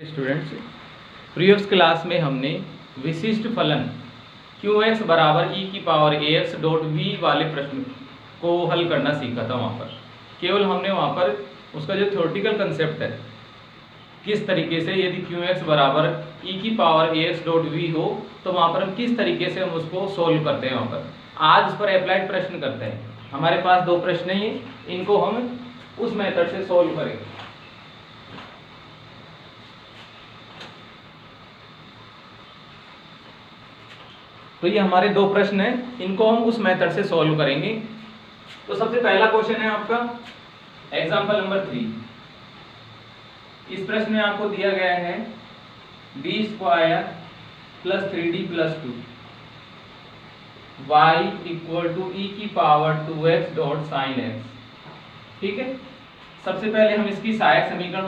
Students, previous class में हमने विशिष्ट फलन QX बराबर e की पावर ax डॉट v वाले प्रश्न को हल करना सीखा था। वहाँ पर केवल हमने वहाँ पर उसका जो थ्योरेटिकल कंसेप्ट है, किस तरीके से यदि QX बराबर e की पावर ax डॉट v हो तो वहाँ पर हम किस तरीके से हम उसको सोल्व करते हैं। वहाँ पर आज उस पर अप्लाइड प्रश्न करते हैं। हमारे पास दो प्रश्न हैं, इनको हम उस मेथड से सोल्व करेंगे। तो ये हमारे दो प्रश्न हैं, इनको हम उस मेथड से सॉल्व करेंगे। तो सबसे पहला क्वेश्चन है आपका एग्जांपल नंबर 3। इस प्रश्न में आपको दिया गया है d square plus 3d plus 2 y equal to e की power 2x dot sine x। ठीक है, सबसे पहले हम इसकी सहायक समीकरण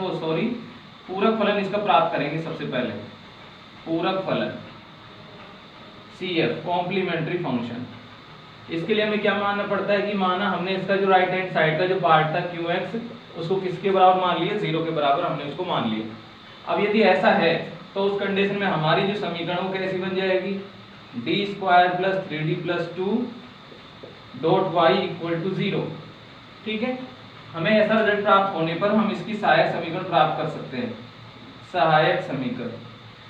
पूरक फलन इसका प्राप्त करेंगे। सबसे पहले पूरक फलन CF कॉम्प्लीमेंट्री फंक्शन, इसके लिए हमें क्या मानना पड़ता है कि माना हमने इसका जो राइट हैंड साइड का जो पार्ट था QX उसको किसके बराबर मान लिया, 0 के बराबर हमने उसको मान लिया। अब यदि ऐसा है तो उस कंडीशन में हमारी जो समीकरण वो कैसी बन जाएगी, d square plus 3d plus 2 dot y equal to 0। ठीक है, हमें ऐसा रिजल्ट प्राप्त होने पर हम इसकी सहायक समीकरण प्राप्त कर सकते हैं। सहायक समीकरण,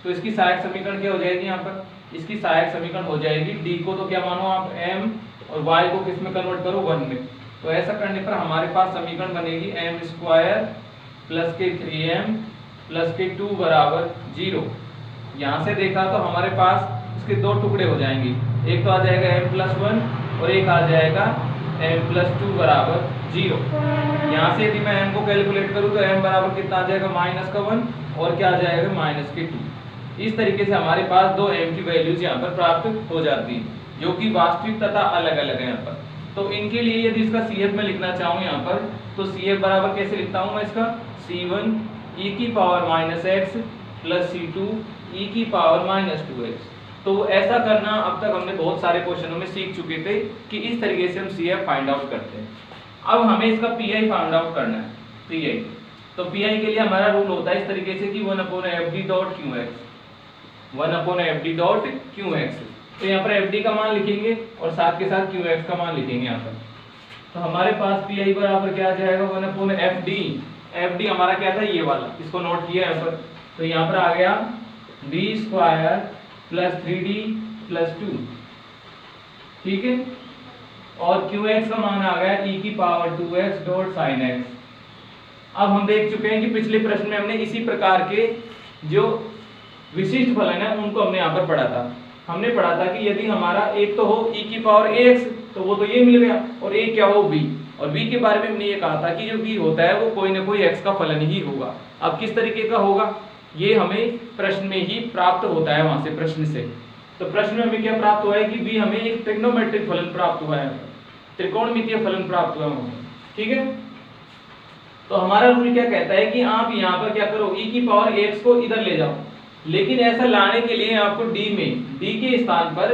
तो इसकी सहायक समीकरण क्या हो जाएगी, यहाँ पर इसकी सहायक समीकरण हो जाएगी d को तो क्या मानो आप m और y को किस में कन्वर्ट करो 1 में। तो ऐसा करने पर हमारे पास समीकरण बनेगी m स्क्वायर प्लस के 3m प्लस के 2 बराबर 0। यहाँ से देखा तो हमारे पास इसके दो टुकड़े हो जाएंगे, एक तो आ जाएगा m प्लस 1 और एक आ जाएगा m प्लस 2 बराबर 0। यहाँ से यदि मैं m को कैलकुलेट करूँ तो m बराबर कितना आ जाएगा माइनस का 1 और क्या आ जाएगा माइनस के 2। इस तरीके से हमारे पास दो m की वैल्यूज यहाँ पर प्राप्त हो जाती है, जो कि वास्तविक तथा अलग अलग है यहाँ पर। तो इनके लिए यदि इसका CF में लिखना चाहूँ यहाँ पर, तो CF बराबर कैसे लिखता हूँ मैं इसका, C1 e की power minus x plus C2 e की पावर माइनस 2x। तो ऐसा करना अब तक हमने बहुत सारे क्वेश्चनों में सीख चुके थे कि इस तरीके से हम CF फाइंड आउट करते हैं। अब हमें इसका PI फाइंड आउट करना है। PI, तो PI के लिए हमारा रूल होता है इस तरीके से कि 1/fd dot QX, 1/fd dot QX। तो यहाँ पर FD का मान लिखेंगे और साथ के साथ QX का मान लिखेंगे यहाँ पर। तो हमारे पास PI बराबर क्या आ जाएगा 1/fd। FD हमारा क्या था, ये वाला, इसको नोट किया यहाँ पर। तो यहाँ पर आ गया d square plus 3d plus 2। ठीक है, और QX का मान आ गया e की power 2x dot sine x। अब हम देख चुके हैं कि पिछले प्रश्न में हमने इसी प्रकार के जो विशिष्ट फलन है उनको हमने यहाँ पर पढ़ा था। हमने पढ़ा था कि यदि हमारा एक तो हो e की पावर ax तो वो तो ये मिल गया, और एक क्या हो b, और b के बारे में हमने ये कहा था कि जो b होता है वो कोई ना कोई x का फलन ही होगा। अब किस तरीके का होगा ये हमें प्रश्न में ही प्राप्त होता है, वहां से प्रश्न से। तो प्रश्न में हमें क्या प्राप्त हुआ है कि b हमें एक ट्रिग्नोमेट्रिक फलन प्राप्त हुआ है, त्रिकोणमितीय फलन प्राप्त हुआ है। ठीक है, तो हमारा रूल क्या कहता है कि आप यहाँ पर क्या करो, e की पावर ax को इधर ले जाओ, लेकिन ऐसा लाने के लिए आपको d के स्थान पर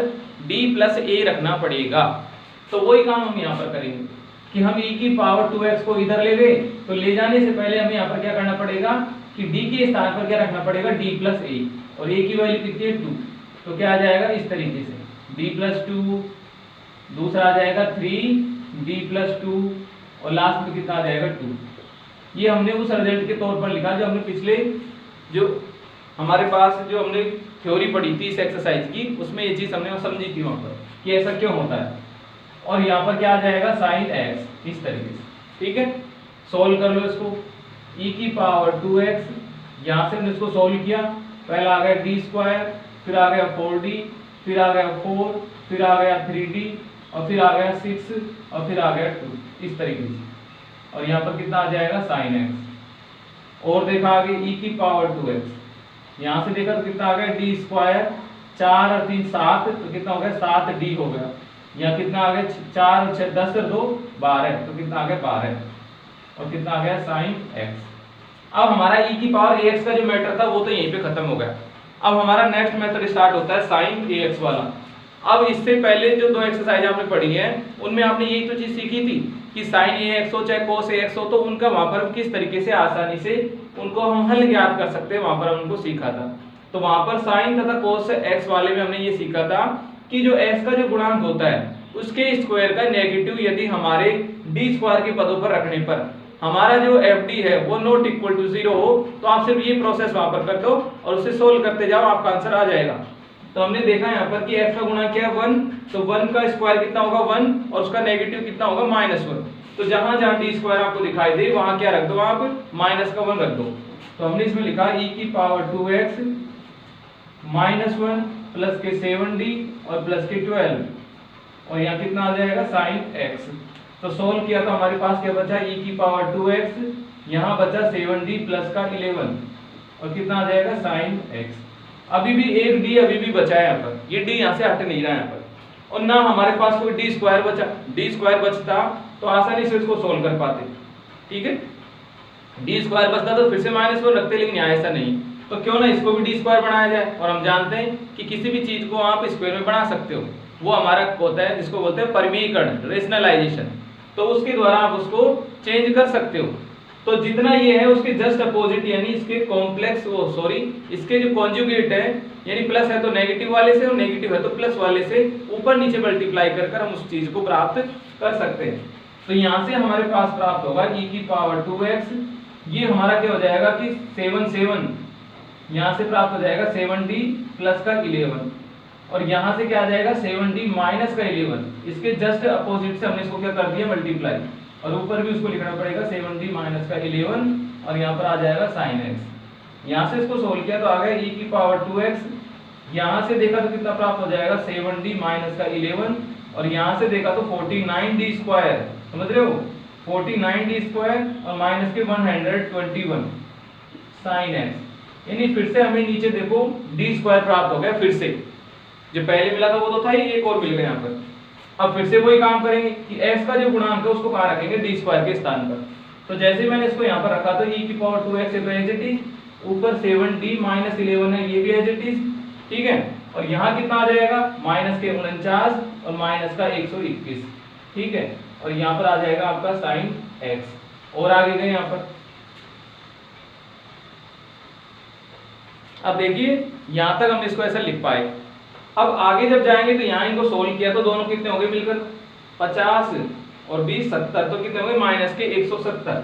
d प्लस a रखना पड़ेगा। तो वही काम हम यहाँ पर करेंगे कि हम e की पावर 2x को इधर ले गए, तो ले जाने से पहले हमें यहाँ पर क्या करना पड़ेगा कि d के स्थान पर क्या रखना पड़ेगा, d प्लस a, और a की वैल्यू कितनी है 2। तो क्या आ जाएगा इस तरीके से d प्लस 2, दूसरा आ जाएगा 3d प्लस 2, और लास्ट में कितना आ जाएगा 2। ये हमने उस रिजल्ट के तौर पर लिखा जो हमने पिछले जो हमारे पास जो हमने थ्योरी पढ़ी थी इस एक्सरसाइज की, उसमें ये चीज हमने समझी थी वहां पर कि ऐसा क्यों होता है। और यहाँ पर क्या आ जाएगा साइन x इस तरीके से। ठीक है, सोल्व कर लो इसको, e की पावर 2x, यहाँ से हमने इसको सोल्व किया, पहला आ गया d स्क्वायर, फिर आ गया 4d, फिर आ गया 4, फिर आ गया 3d, और फिर आ गया 6, और फिर आ गया 2 इस तरीके से। और यहाँ पर कितना आ जाएगा साइन x। और देखा आगे e की पावर 2x, यहाँ से देखा तो कितना आ गया d स्क्वायर, 4 और 3 7, तो कितना हो गया 7d हो गया। यहाँ कितना आ गया 4 और 6 10 और 2 12, तो कितना आ गया 12, और कितना आ गया साइन x। अब हमारा e की पावर ax का जो मैटर था वो तो यहीं पे खत्म हो गया। अब हमारा नेक्स्ट मेथड स्टार्ट होता है साइन ax वाला। अब इससे पहले जो दो एक्सरसाइज आपने पढ़ी है उनमें आपने यही तो चीज सीखी थी कि साइन ए एक्स हो चाहे कोस ए एक्स हो, तो उनका वहां पर किस तरीके से आसानी से उनको हम हल ज्ञात कर सकते हैं, वहां पर हमको सीखा था। तो वहां पर साइन तथा कोस एक्स वाले में हमने ये सीखा था कि जो एक्स का जो गुणांक होता है उसके स्क्वायर का नेगेटिव यदि हमारे डी स्क्वायर के पदों पर रखने पर हमारा जो एफ डी है वो नॉट इक्वल टू 0 हो, तो आप सिर्फ ये प्रोसेस वहां पर कर दो और उसे सोल्व करते जाओ, आपका आंसर आ जाएगा। तो हमने देखा यहाँ पर कि x का गुणा क्या है 1, तो 1 का स्क्वायर कितना होगा 1 और उसका नेगेटिव कितना होगा -1। तो जहां जहां डी स्क्वायर आपको दिखाई दे वहां क्या रख दो आप -1 रख दो। तो हमने इसमें लिखा e की पावर 2x -1 प्लस के 7d और प्लस के 12 और यहाँ कितना आ जाएगा sin x। तो सोल्व किया तो हमारे पास क्या बचा e की पावर 2x, यहाँ बचा 7d प्लस का 11 और कितना आ जाएगा sin x। अभी भी एक d अभी भी बचा है यहाँ पर, ये d यहाँ से हट नहीं रहा है यहाँ पर, और ना हमारे पास कोई d स्क्वायर बचा। d स्क्वायर बचता तो आसानी से इसको सोल्व कर पाते, ठीक है। d स्क्वायर बचता तो फिर से -1 रखते, लेकिन यहाँ ऐसा नहीं, तो क्यों ना इसको भी d स्क्वायर बनाया जाए। और हम जानते हैं कि किसी भी चीज को आप स्क्वायर में बना सकते हो, वो हमारा होता है जिसको बोलते हैं परिमीकरण, रेशनलाइजेशन। तो उसके द्वारा आप उसको चेंज कर सकते हो। तो जितना ये है उसके जस्ट अपोजिट यानी इसके कॉम्प्लेक्स इसके जो कॉन्जुगेट है, यानी प्लस है तो नेगेटिव वाले से और नेगेटिव है तो प्लस वाले से ऊपर नीचे मल्टीप्लाई कर हम उस चीज को प्राप्त कर सकते हैं। तो यहाँ से हमारे पास प्राप्त होगा e की पावर 2x, ये हमारा क्या हो जाएगा कि 7 यहाँ से प्राप्त हो जाएगा 7d प्लस का 11 और यहाँ से क्या आ जाएगा 7d माइनस का 11। इसके जस्ट अपोजिट से हमने इसको क्या कर दिया मल्टीप्लाई, और ऊपर भी उसको लिखना पड़ेगा 7d माइनस का 11 और यहाँ पर आ जाएगा sin x। यहाँ से इसको सोल्व किया तो आ गया e की पावर 2x, यहाँ से देखा तो कितना प्राप्त हो जाएगा 7d माइनस का 11 और यहाँ से देखा तो 49d स्क्वायर, समझ रहे हो 49d स्क्वायर और माइनस के 121 sin x। यानी फिर से हमें नीचे देखो d स्क्वायर प्राप्त हो गया, फिर से जो पहले मिला था वो तो था ही, एक और मिल गया यहाँ पर। अब फिर से वही काम करेंगे कि x का जो गुणांक है उसको कहाँ रखेंगे d स्क्वायर के स्थान पर। तो जैसे मैंने इसको यहाँ पर रखा तो e की पावर 2x है तो एज इट इज, ऊपर 7d माइनस 11 है ये भी एज इट इज, ठीक है। और यहाँ कितना आ जाएगा माइनस के 49 और माइनस का 121, ठीक है। और यहाँ पर आ जाएगा आपका sin x। और आगे गए यहाँ पर, अब देखिए यहाँ तक हम इसको ऐसा लिख पाए। अब आगे जब जाएंगे तो यहाँ इनको सोल्व किया तो दोनों कितने हो गए मिलकर 50 और 20 70, तो कितने हो गए माइनस के 170।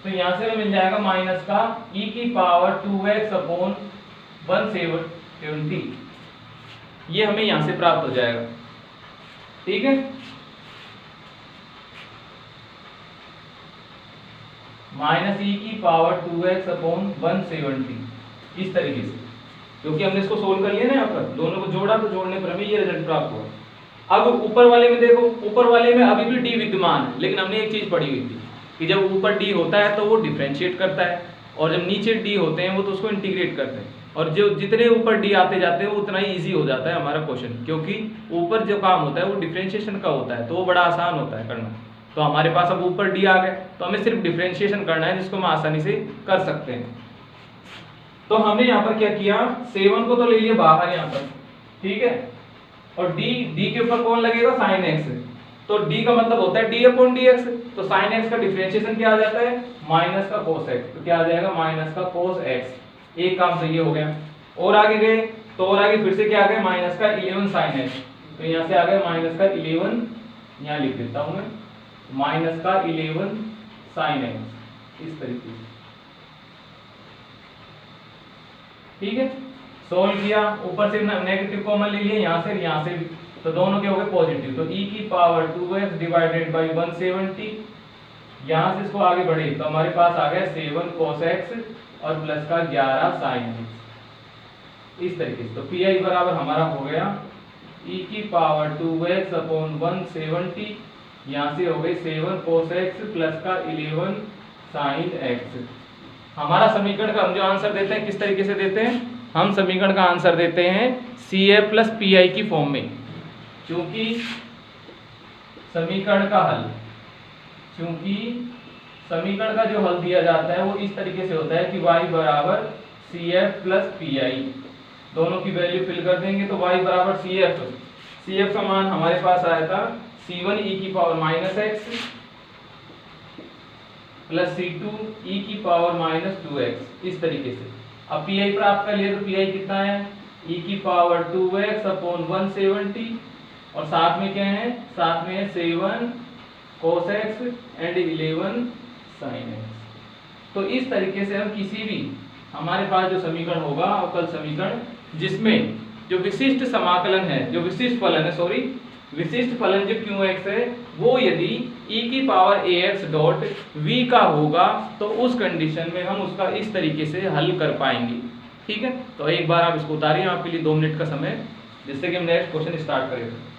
तो यहाँ से हमें मिल जाएगा माइनस का e की पावर 2x अपॉन 170, ये हमें यहाँ से प्राप्त हो जाएगा, ठीक है। माइनस e की पावर 2x अपॉन 170 इस तरीके से, क्योंकि हमने इसको सोल्व कर लिया ना, यहाँ पर दोनों को जोड़ा तो जोड़ने पर हमें ये रिजल्ट प्राप्त हुआ। अब ऊपर वाले में देखो, ऊपर वाले में अभी भी d विद्यमान है, लेकिन हमने एक चीज पढ़ी हुई थी कि जब ऊपर d होता है तो वो डिफरेंशिएट करता है, और जब नीचे d होते हैं वो तो उसको इंटीग्रेट करते हैं। और जो जितने ऊपर d आते जाते हैं उतना ही ईजी हो जाता है हमारा क्वेश्चन, क्योंकि ऊपर जो काम होता है वो डिफरेंशिएशन का होता है, तो वो बड़ा आसान होता है करना। तो हमारे पास अब ऊपर d आ गए तो हमें सिर्फ डिफरेंशिएशन करना है, जिसको हम आसानी से कर सकते हैं। तो हमने यहाँ पर क्या किया, 7 को तो ले लिया बाहर यहाँ पर, ठीक है। और d के ऊपर कौन लगेगा sin x, तो d का मतलब होता है d अपॉन dx, तो sin x का डिफरेंशिएशन क्या आ जाता है माइनस का cos x, तो क्या आ जाएगा माइनस का cos x। एक काम सही हो गया। और आगे गए तो और आगे फिर से क्या आ गया माइनस का 11 sin x, तो यहाँ से आ गया माइनस का 11, यहाँ लिख देता हूँ मैं माइनस का 11 sin x इस तरीके से, ठीक है। सोल्व किया, ऊपर से नेगेटिव कॉमन ले लिया यहाँ से भी, तो दोनों के हो गए पॉजिटिव। तो e की पावर 2x डिवाइडेड बाय 170, यहाँ से इसको आगे बढ़े तो हमारे पास आ गया 7 cos x और प्लस का 11 sin x इस तरीके से। तो pi बराबर हमारा हो गया e की पावर 2x अपॉन 170, यहाँ से हो गई 7 cos x प्लस का 11 sin x। हमारा समीकरण का हम जो आंसर देते हैं किस तरीके से देते हैं, हम समीकरण का आंसर देते हैं CF प्लस PI की फॉर्म में, क्योंकि समीकरण का जो हल दिया जाता है वो इस तरीके से होता है कि y बराबर CF प्लस PI, दोनों की वैल्यू फिल कर देंगे तो y बराबर CF का मान हमारे पास आया था C1 e की power minus x plus C2 e की पावर माइनस 2x, इस तरीके से। अब पी आई प्राप्त कर लिए तो पी आई कितना है, e की पावर 2x अपॉन 170, और साथ में क्या है, साथ में है 7 cos x and 11 sin x। तो इस तरीके से हम किसी भी, हमारे पास जो समीकरण होगा अवकल समीकरण, जिसमें जो विशिष्ट समाकलन है, जो विशिष्ट फलन है, सॉरी विशिष्ट फलन जो qx है, वो यदि e की पावर ax डॉट v का होगा तो उस कंडीशन में हम उसका इस तरीके से हल कर पाएंगे। ठीक है, तो एक बार आप इसको उतारिए, आपके लिए 2 मिनट का समय, जिससे कि हम नेक्स्ट क्वेश्चन स्टार्ट करेंगे।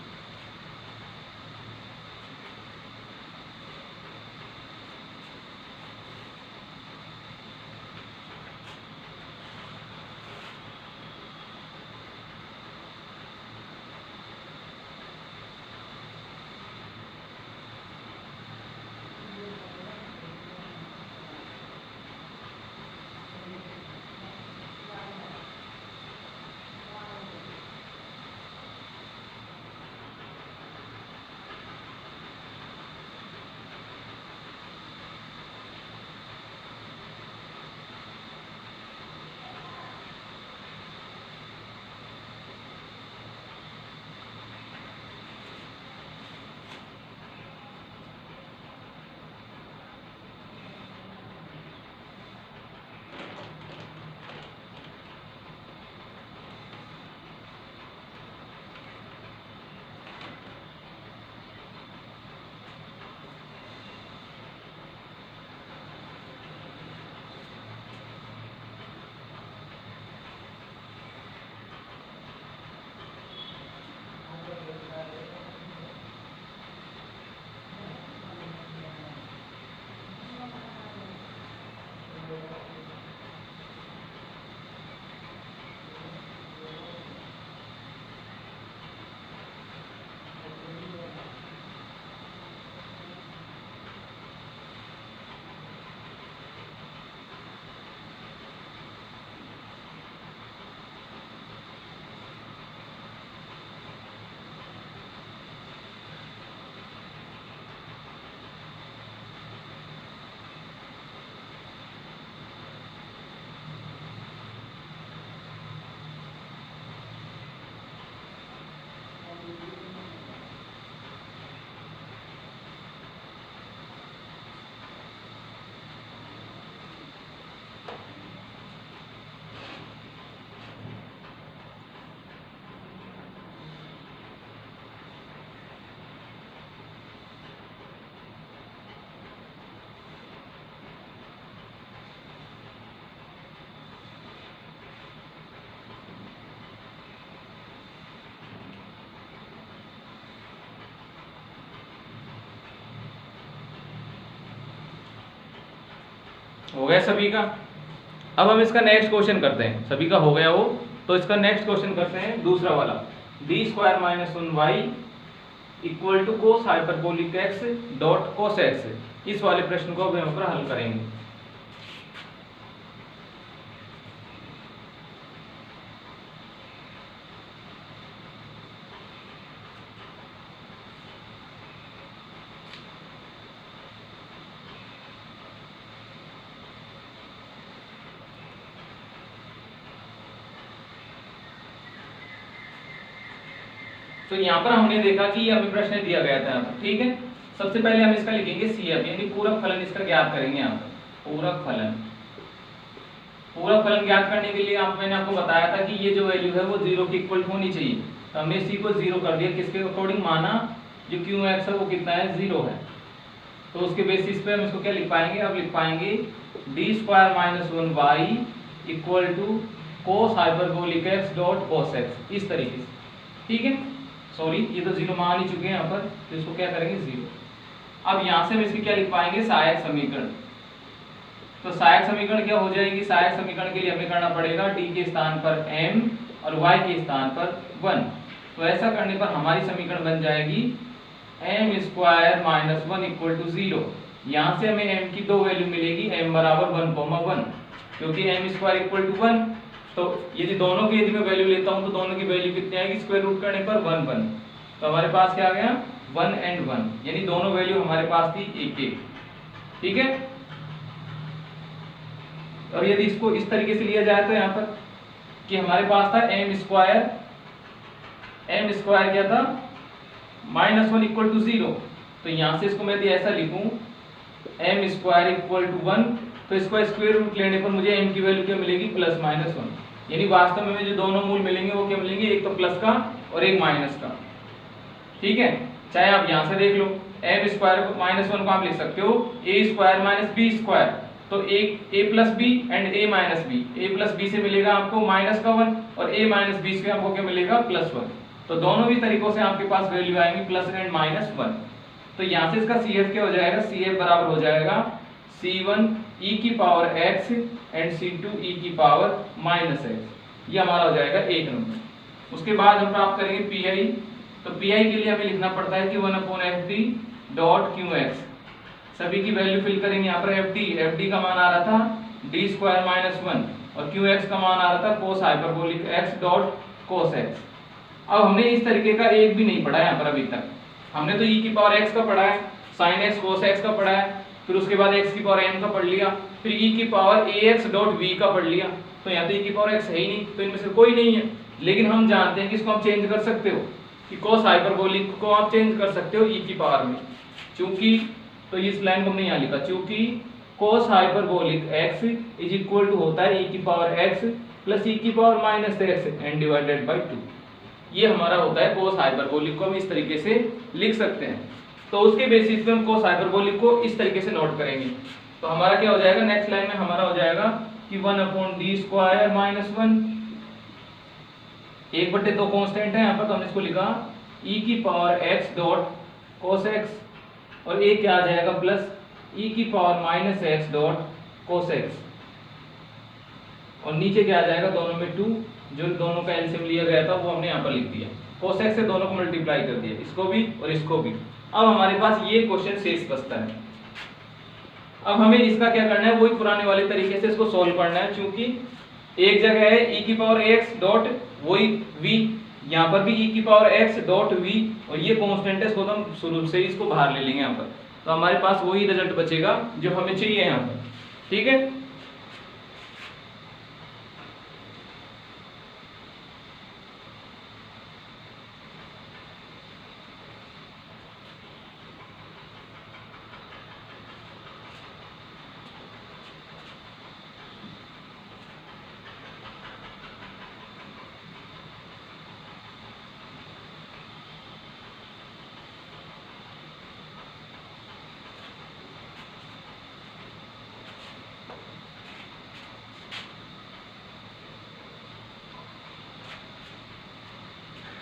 हो गया सभी का। अब हम इसका नेक्स्ट क्वेश्चन करते हैं, सभी का हो गया वो, तो इसका नेक्स्ट क्वेश्चन करते हैं दूसरा वाला, d² - 1y equal to cos hyperbolic x dot cos x। इस वाले प्रश्न को अब हम हल करेंगे। तो यहाँ पर हमने देखा कि हमें प्रश्न दिया गया था, ठीक है। सबसे पहले हम इसका लिखेंगे CF, यानी पूरक फलन इसका ज्ञात करेंगे। यहाँ पर पूरक फलन ज्ञात करने के लिए मैंने आपको बताया था कि ये जो वैल्यू है वो 0 के इक्वल होनी चाहिए, तो हमने इसी को 0 कर दिया। किसके अकॉर्डिंग माना, जो qx है वो कितना है, 0 है। तो उसके बेसिस पे हम इसको क्या लिख पाएंगे, अब लिख पाएंगे d² - 1y equal to cos hyperbolic x dot cos x, इस तरीके से, ठीक है। सॉरी, ये तो 0 मान ही चुके हैं यहाँ पर, तो इसको क्या करेंगे 0। अब यहाँ से हम इसकी क्या लिख पाएंगे, सहायक समीकरण। तो सहायक समीकरण क्या हो जाएगी, सहायक समीकरण के लिए हमें करना पड़ेगा d के स्थान पर m और y के स्थान पर 1। तो ऐसा करने पर हमारी समीकरण बन जाएगी m² - 1 इक्वल टू 0। यहाँ से हमें m की 2 वैल्यू मिलेगी, m बराबर 1, क्योंकि m² इक्वल टू 1। तो यदि दोनों की यदि मैं वैल्यू लेता हूं तो दोनों की वैल्यू कितनी आएगी, स्क्वायर रूट करने पर 1, तो हमारे पास क्या आ गया 1 और 1, यानी दोनों वैल्यू हमारे पास थी 1, 1, ठीक है। और यदि इसको इस तरीके से लिया जाए तो यहाँ पर कि हमारे पास था एम स्क्वायर क्या था -1 इक्वल टू 0, तो यहाँ से इसको मैं यदि ऐसा लिखूं एम स्क्वायर इक्वल टू 1, तो इसका स्क्वायर रूट लेने पर मुझे m की वैल्यू क्या मिलेगी +-1, यानी वास्तव में जो दोनों मूल मिलेंगे वो क्या मिलेंगे, एक तो प्लस का और एक माइनस का। ठीक है, चाहे आप यहाँ से देख लो m स्क्वायर -1 को आप लिख सकते हो a² - b², तो a plus B and a minus B, a plus B से मिलेगा आपको -1 और a माइनस बी से आपको क्या मिलेगा +1, तो दोनों भी तरीकों से आपके पास वैल्यू आएंगी प्लस एंड -1। तो यहाँ से इसका CF क्या हो जाएगा, CF बराबर हो जाएगा C1 e की power x and C2 e की पावर -x, ये हमारा हो जाएगा 1 नंबर। उसके बाद हम प्राप्त करेंगे PI, तो PI के लिए हमें लिखना पड़ता है कि 1/FD डॉट QX, सभी की वैल्यू फिल करेंगे यहाँ पर। FD का मान आ रहा था d² - 1 और QX का मान आ रहा था कोस hyperbolic x dot cos x। अब हमने इस तरीके का एक भी नहीं पढ़ा है यहाँ पर अभी तक, हमने तो e की पावर x का पढ़ा है, sin x cos x का पढ़ा है, फिर उसके बाद x की पावर m का पढ़ लिया, फिर e की पावर ax डॉट v का पढ़ लिया, तो यहाँ तो e की पावर x है ही नहीं, तो इनमें से कोई नहीं है। लेकिन हम जानते हैं कि इसको आप चेंज कर सकते हो कि कोस हाइपरबोलिक को आप चेंज कर सकते हो e की पावर में, चूंकि तो इस लाइन को हमने यहाँ लिखा चूंकि cos hyperbolic x is equal to होता है e की पावर x प्लस e की power -x and divided by 2, ये हमारा होता है कोस हाइपरबोलिक को हम इस तरीके से लिख सकते हैं। तो उसके बेसिस पे हम कोस हाइपरबोलिक को इस तरीके से नोट करेंगे। तो हमारा क्या हो जाएगा, नेक्स्ट लाइन में हमारा हो जाएगा कि 1/d² -1, 1/2 कांस्टेंट है यहाँ पर, तो हमने इसको लिखा e की power x dot cos x, और ये क्या आ जाएगा प्लस e की power -x dot cos x, और नीचे क्या आ जाएगा दोनों में 2, जो दोनों का एलसीएम लिया गया था वो हमने यहाँ पर लिख दिया, कोस x से दोनों को मल्टीप्लाई कर दिया, इसको भी और इसको भी। अब हमारे पास ये क्वेश्चन शेष बचता है। अब हमें इसका क्या करना है, वही पुराने वाले तरीके से इसको सॉल्व करना है, क्योंकि एक जगह है e की पावर x डॉट वही v, यहाँ पर भी e की पावर x डॉट v, और ये कांस्टेंट है, इसको तो हम शुरू से इसको बाहर ले लेंगे यहाँ पर, तो हमारे पास वही रिजल्ट बचेगा जो हमें चाहिए यहाँ पर। ठीक है,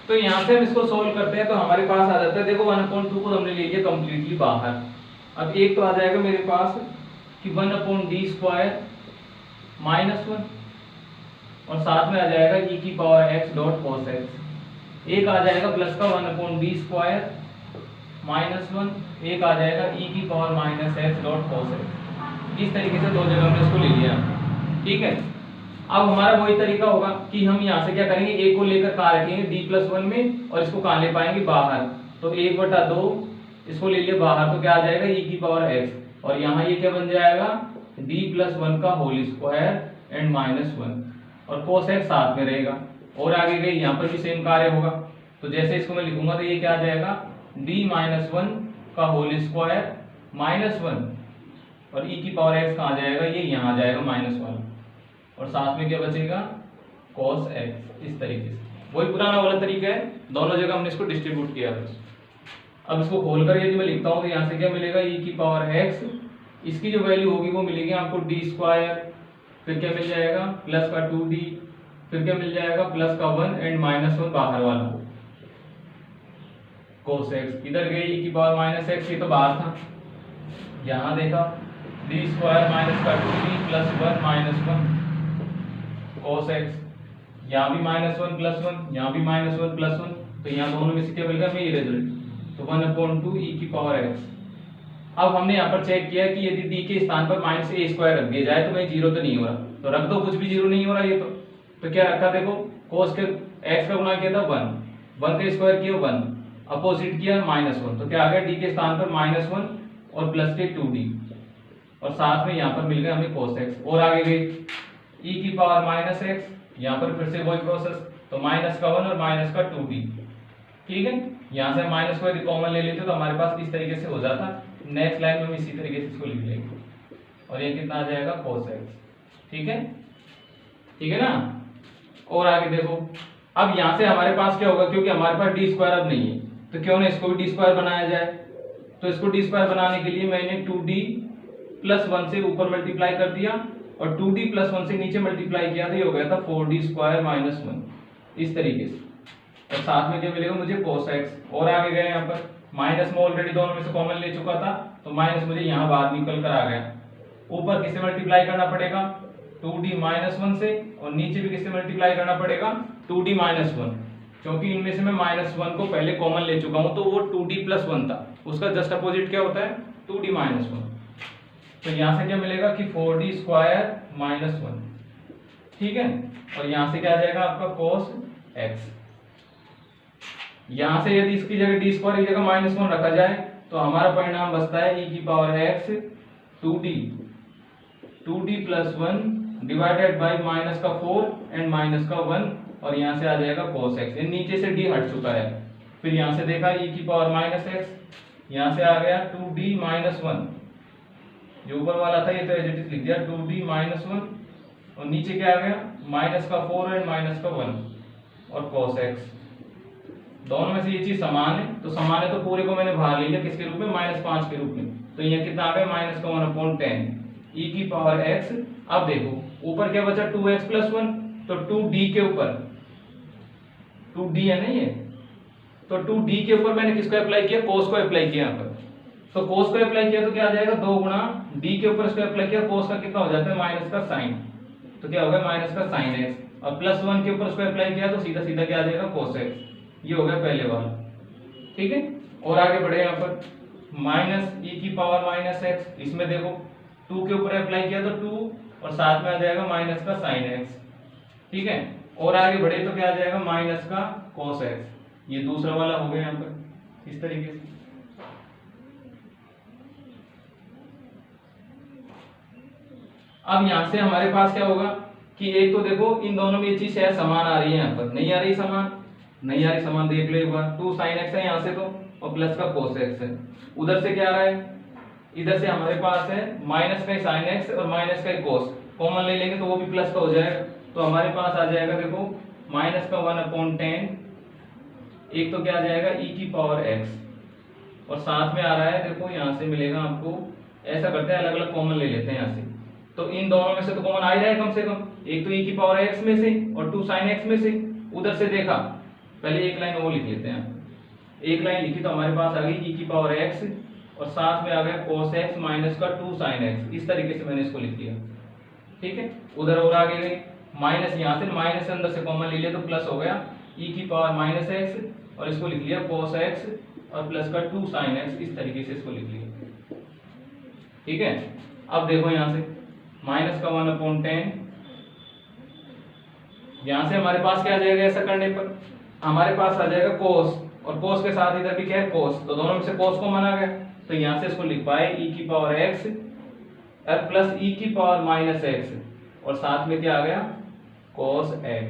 तो यहाँ से हम इसको सोल्व करते हैं, तो हमारे पास आ जाता है, देखो 1/2 को हमने ले लिया कंप्लीटली बाहर। अब एक तो आ जाएगा मेरे पास कि 1/d² -1, और साथ में आ जाएगा e की power x dot cos x, एक आ जाएगा प्लस का 1/d² -1, एक आ जाएगा e की power -x dot cos x। इस तरीके से दो जगह हमने इसको ले लिया। ठीक है, अब हमारा वही तरीका होगा कि हम यहाँ से क्या करेंगे, एक को लेकर कहाँ रखेंगे d+1 में, और इसको कहाँ ले पाएंगे बाहर, तो 1/2 इसको ले लिया बाहर, तो क्या आ जाएगा e की पावर x, और यहाँ ये क्या बन जाएगा d+1 का होल स्क्वायर एंड -1, और cos x साथ में रहेगा, और आगे गई यहाँ पर भी सेम कार्य होगा। तो जैसे इसको मैं लिखूंगा तो ये क्या आ जाएगा d-1 का होल स्क्वायर -1, और e की पावर x कहाँ जाएगा, ये यहाँ आ जाएगा -1, और साथ में क्या बचेगा cos x। इस तरीके से वही पुराना वाला तरीका है, दोनों जगह हमने इसको डिस्ट्रीब्यूट किया था। अब इसको खोलकर यदि मैं लिखता हूँ तो यहाँ से क्या मिलेगा e की पावर x, इसकी जो वैल्यू होगी वो मिलेगी आपको d², फिर क्या मिल जाएगा प्लस का 2d, फिर क्या मिल जाएगा प्लस का 1 एंड -1 बाहर वाला cos x। इधर गई e की पावर -x, ये तो बाहर था, यहाँ देखा d² माइनस का 2d प्लस 1 -1 cos x, यहाँ भी -1 प्लस 1, यहाँ भी -1 प्लस 1, तो यहाँ दोनों में से क्या मिलेगा मेरी रिजल्ट, तो 1/2 e की पावर x। अब हमने यहाँ पर चेक किया कि यदि d के स्थान पर -a² रख दिया जाए तो भाई जीरो तो नहीं हो रहा, तो रख दो, कुछ भी जीरो नहीं हो रहा ये तो क्या रखा, देखो cos के x का गुना किया था 1 का स्क्वायर किया 1, अपोजिट किया -1, तो क्या आ गया d के स्थान पर -1 और प्लस के 2d, और साथ में यहाँ पर मिल गया हमें cos x, और आगे गई e की पावर माइनस एक्स, यहाँ पर फिर से वही प्रोसेस, तो माइनस का 1 और माइनस का 2d, ठीक है। यहाँ से माइनस को यदि कॉमन ले लेते तो हमारे पास इस तरीके से हो जाता। नेक्स्ट लाइन में हम इसी तरीके से इसको लिख लेंगे, और ये कितना आ जाएगा cos x, ठीक है, ठीक है ना। और आगे देखो, अब यहाँ से हमारे पास क्या होगा, क्योंकि हमारे पास डी स्क्वायर अब नहीं है, तो क्यों ना इसको भी डी स्क्वायर बनाया जाए। तो इसको डी स्क्वायर बनाने के लिए मैंने 2d प्लस 1 से ऊपर मल्टीप्लाई कर दिया और 2d प्लस 1 से नीचे मल्टीप्लाई किया, तो ये हो गया था 4d स्क्वायर माइनस 1, इस तरीके से। और साथ में क्या मिलेगा मुझे cos x, और आगे गए यहाँ पर माइनस में ऑलरेडी दोनों में से कॉमन ले चुका था, तो माइनस मुझे यहाँ बाहर निकल कर आ गया। ऊपर किससे मल्टीप्लाई करना पड़ेगा, 2d माइनस 1 से, और नीचे भी किससे मल्टीप्लाई करना पड़ेगा, 2d माइनस 1, क्योंकि इनमें से मैं माइनस 1 को पहले कॉमन ले चुका हूं, तो वो 2d प्लस 1 था, उसका जस्ट अपोजिट क्या होता है, 2d माइनस 1। तो यहां से क्या मिलेगा कि 4d स्क्वायर माइनस 1, ठीक है। और यहां से क्या आ जाएगा आपका cos x। यहां से यदि इसकी जगह डी स्क्वायर की जगह माइनस 1 रखा जाए तो हमारा परिणाम बचता है e की power x 2d plus 1 divided by minus का 4 एंड माइनस का 1, और यहाँ से आ जाएगा cos x। नीचे से d हट चुका है, फिर यहाँ से देखा e की पावर माइनस x, यहाँ से आ गया 2d माइनस 1, जो ऊपर वाला था ये तो एज इट इज लिख दिया 2d माइनस 1, और नीचे क्या आ गया माइनस का 4 एंड माइनस का 1 और cos x। दोनों में से ये चीज समान है, तो समान है तो पूरे को मैंने बाहर ले लिया किसके रूप में, -5 के रूप में। तो यहाँ कितना आ गया माइनस का 1/10 e की पावर x। अब देखो ऊपर क्या बचा 2x प्लस 1, तो 2d के ऊपर 2d है ना ये, तो 2d के ऊपर मैंने किसको अप्लाई किया, cos को अप्लाई किया यहाँ पर। तो cos को अप्लाई किया तो क्या आ जाएगा 2 गुना d के ऊपर इसको अप्लाई किया, cos का कितना हो जाता है माइनस का साइन, तो क्या होगा माइनस का साइन x, और प्लस 1 के ऊपर इसको अप्लाई किया तो सीधा सीधा क्या आ जाएगा cos x। ये हो गया पहले वाला, ठीक है। और आगे बढ़े यहाँ पर माइनस e की पावर माइनस x, इसमें देखो 2 के ऊपर अप्लाई किया तो 2 और साथ में आ जाएगा माइनस का साइन x, ठीक है। और आगे बढ़े तो क्या आ जाएगा माइनस का cos x, ये दूसरा वाला हो गया यहाँ पर इस तरीके से। अब यहाँ से हमारे पास क्या होगा कि एक तो देखो इन दोनों में ये चीज शायद समान आ रही है, यहाँ पर नहीं आ रही समान, नहीं आ रही समान, देख लो एक बार 2 sin x है यहाँ से तो, और प्लस का cos x है। उधर से क्या आ रहा है, इधर से हमारे पास है माइनस का sin x और माइनस का cos, कॉमन ले लेंगे तो वो भी प्लस का हो जाएगा, तो हमारे पास आ जाएगा देखो माइनस का 1/10, एक तो क्या आ जाएगा e की पावर x, और साथ में आ रहा है देखो यहाँ से मिलेगा आपको, ऐसा करते हैं अलग अलग कॉमन ले लेते हैं यहाँ से, तो इन दोनों में से तो कॉमन आ ही रहा है कम से कम, एक तो e की पावर x में से और 2 sin x में से। उधर से देखा पहले एक लाइन वो लिख लेते हैं, एक लाइन लिखी तो हमारे पास आ गई e की पावर x और साथ में आ गया cos x माइनस का 2 sin x, इस तरीके से मैंने इसको लिख दिया, ठीक है। उधर और आगे गई माइनस, यहाँ से माइनस अंदर से कॉमन ले लिया तो प्लस हो गया e की पावर माइनस x, और इसको लिख लिया cos x और प्लस का 2 sin x, इस तरीके से इसको लिख लिया, ठीक है। अब देखो यहाँ से माइनस का 1/10, यहाँ से हमारे पास क्या आ जाएगा, ऐसा करने पर हमारे पास आ जाएगा cos, और cos के साथ इधर भी क्या है cos, तो दोनों में से cos को माना गया, तो यहाँ से इसको लिख पाए e की पावर x और प्लस e की पावर माइनस x, और साथ में क्या आ गया cos x,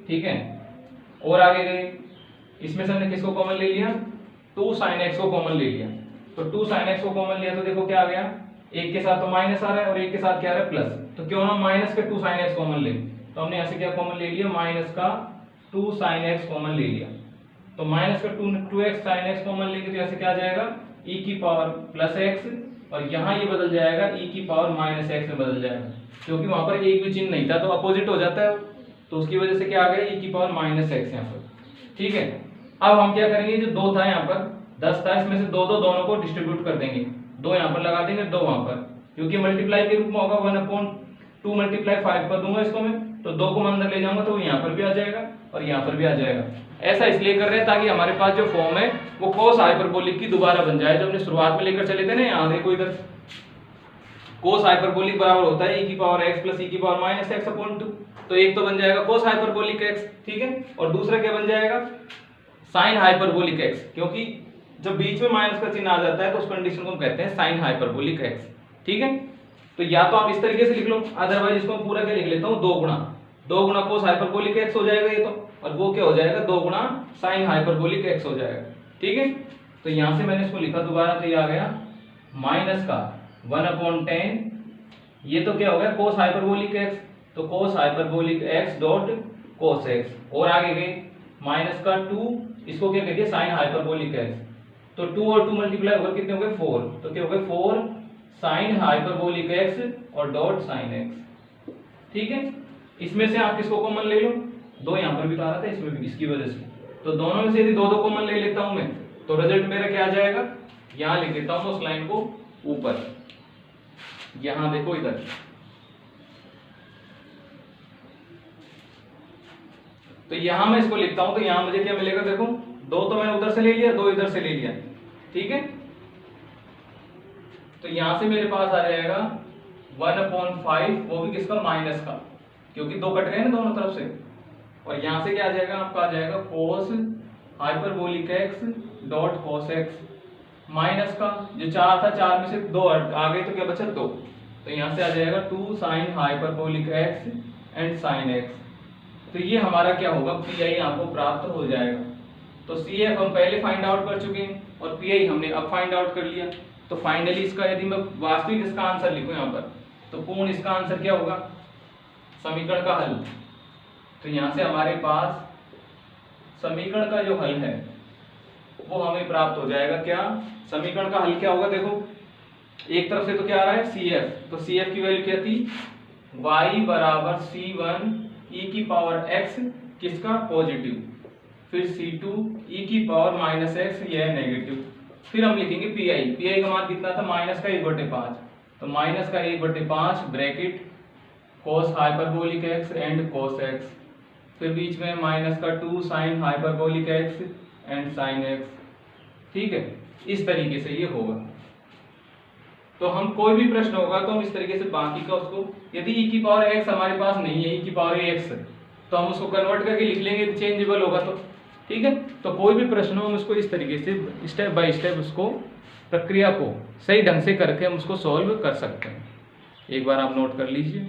ठीक है। और आगे गए, इसमें से हमने किसको कॉमन ले लिया, 2 sin x को कॉमन ले लिया, तो 2 sin x को कॉमन लिया तो देखो क्या आ गया, एक के साथ तो माइनस आ रहा है और एक के साथ क्या आ रहा है प्लस, तो क्यों ना माइनस के 2 sin x कॉमन ले, तो हमने यहाँ से क्या कॉमन ले लिया माइनस का 2 sin x कॉमन ले लिया, तो माइनस का 2x sin x कॉमन लेंगे तो यहाँ से क्या आ जाएगा e की पावर प्लस x, और यहाँ ये बदल जाएगा e की पावर माइनस x में बदल जाएगा, क्योंकि वहां पर एक भी चिन्ह नहीं था तो अपोजिट हो जाता है, तो उसकी वजह से क्या आ गया e की पावर माइनस x यहाँ पर, ठीक है। अब हम क्या करेंगे, जो 2 था यहाँ पर 10 था, इसमें से 2 दोनों को डिस्ट्रीब्यूट कर देंगे, 2 यहाँ पर लगा देंगे 2 वहां पर, क्योंकि मल्टीप्लाई के रूप में होगा 1/2 मल्टीप्लाई 5 कर दूंगा इसको मैं, तो 2 को मैं अंदर ले जाऊंगा तो यहाँ पर भी आ जाएगा और यहाँ पर भी आ जाएगा। ऐसा इसलिए कर रहे हैं ताकि हमारे पास जो फॉर्म है वो cos हाइपरबोलिक की दोबारा बन जाए, जो हमने शुरुआत में लेकर चले थे ना, यहाँ देखो इधर cos हाइपरबोलिक बराबर होता है e की पावर x प्लस e की पावर माइनस x/2, तो एक तो बन जाएगा cos हाइपरबोलिक x, ठीक है, और दूसरा क्या बन जाएगा sin हाइपरबोलिक x, क्योंकि जब बीच में माइनस का चिन्ह आ जाता है तो उस कंडीशन को हम कहते हैं sin हाइपरबोलिक x, ठीक है, तो या तो आप इस तरीके से लिख लो, अदरवाइज इसको मैं पूरा क्या लिख लेता हूँ, 2 गुना कोस हाइपरबोलिक एक्स हो जाएगा ये तो, और वो क्या हो जाएगा 2 गुना साइन हाइपरबोलिक एक्स हो जाएगा। ठीक है, तो यहां से मैंने इसको लिखा दोबारा, तो ये आ गया माइनस का 1/10, ये तो क्या हो गया कोस हाइपरबोलिक एक्स, तो cos hyperbolic x dot cos x, और आगे गए माइनस का 2, इसको क्या कहिए साइन हाइपरबोलिक एक्स, तो 2 और 2 मल्टीप्लाई होकर कितने हो गए 4, तो क्या हो गए 4 साइन हाइपरबोलिक एक्स और डॉट साइन एक्स। ठीक है, इसमें से आप किसको कॉमन ले लो, 2 यहां पर भी तो आ रहा था इसमें भी, इसकी वजह से, तो दोनों में से यदि 2 कॉमन ले लेता हूं मैं, तो रिजल्ट मेरा क्या आ जाएगा, यहां लिख देता हूं उस लाइन को ऊपर, यहां देखो इधर, तो यहां मैं इसको लिखता हूं, तो यहां मुझे क्या मिलेगा, देखो 2 तो मैंने उधर से ले लिया, 2 इधर से ले लिया। ठीक है, तो यहां से मेरे पास आ जाएगा 1/5, वो भी किसका, माइनस का, क्योंकि 2 कट गए ना दोनों तरफ से, और यहां से क्या आ जाएगा आपका, आ जाएगा cos hyperbolic x dot cos x, minus का जो 4 था, 4 में से 2 आ गए तो क्या बचा 2, तो यहां से आ जाएगा 2 sine hyperbolic x and sine x, तो ये हमारा क्या होगा, पीआई आपको प्राप्त हो जाएगा। तो सीएफ हम पहले फाइंड आउट कर चुके हैं और पीआई हमने अब फाइंड आउट कर लिया, तो फाइनली इसका यदि मैं वास्तविक इसका आंसर लिखूं यहाँ पर, तो पूर्ण इसका आंसर क्या होगा, समीकरण का हल, तो यहां से हमारे पास समीकरण का जो हल है वो हमें प्राप्त हो जाएगा। क्या समीकरण का हल क्या होगा, देखो एक तरफ से तो क्या आ रहा है CF, तो CF की वैल्यू क्या थी, y बराबर C1 e की पावर x, किसका पॉजिटिव, फिर C2 e की पावर माइनस x, यह नेगेटिव, फिर हम लिखेंगे PI का मान कितना था, माइनस का 1/5, तो माइनस का 1/5 bracket cos hyperbolic x and cos x, फिर बीच में माइनस का 2 sine hyperbolic x and sine x। ठीक है, इस तरीके से ये होगा, तो हम कोई भी प्रश्न होगा तो हम इस तरीके से बाकी का उसको, यदि e की पावर x हमारे पास नहीं है, e की पावर x, तो हम उसको कन्वर्ट करके लिख लेंगे, चेंजेबल होगा तो। ठीक है, तो कोई भी प्रश्न हो हम उसको इस तरीके से स्टेप बाय स्टेप उसको प्रक्रिया को सही ढंग से करके हम उसको सॉल्व कर सकते हैं। एक बार आप नोट कर लीजिए।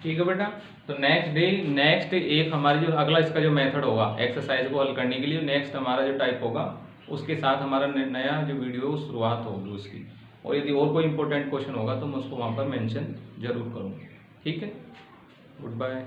ठीक है बेटा, तो नेक्स्ट एक हमारी जो अगला इसका जो मेथड होगा एक्सरसाइज को हल करने के लिए, नेक्स्ट हमारा जो टाइप होगा उसके साथ हमारा नया जो वीडियो शुरुआत होगी उसकी, और यदि और कोई इंपॉर्टेंट क्वेश्चन होगा तो मैं उसको वहाँ पर मेंशन जरूर करूँगा। ठीक है, गुड बाय।